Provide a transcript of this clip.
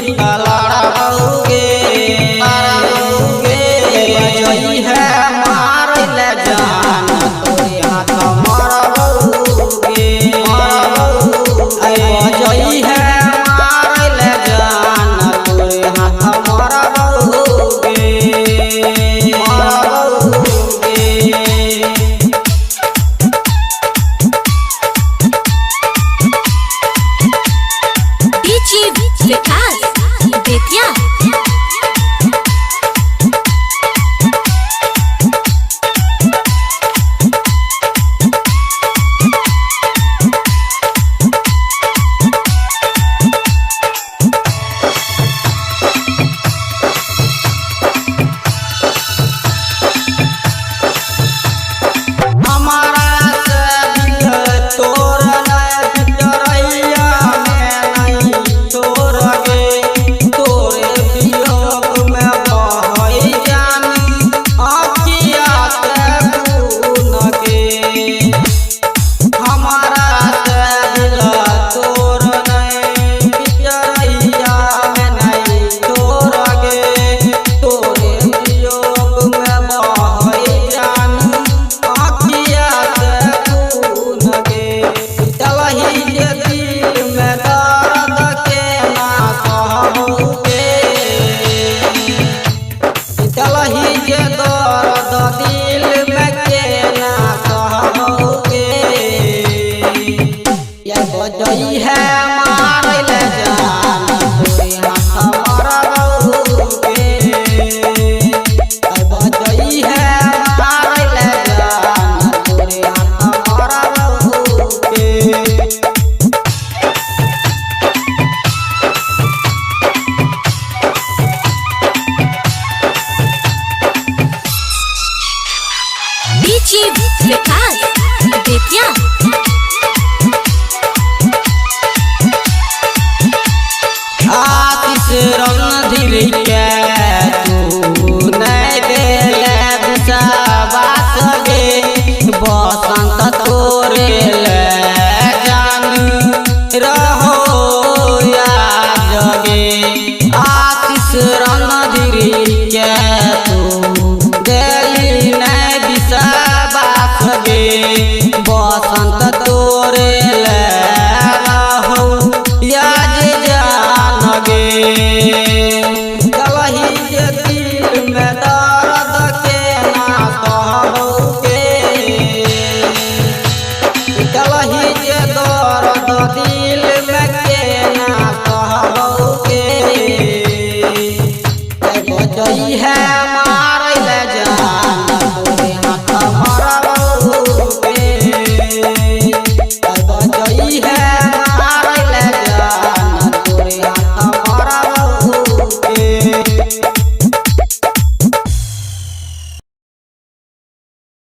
लड़ाओगे बजई है मार ले जान तोरे हाथ मरबोगे बजई है मार ले जान तोरे हाथ मरबोगे विकास बेतिया बजई है मार ले जान तोरे हाथ मरबोगे बजई है मार ले जान तोरे हाथ मरबोगे विकास बेतिया रणधीर के तू नहीं देले विश्वास गे बसंत तोरे ले जान रहो या जगे आशीष रणधीर के तू देली नहीं विश्वास गे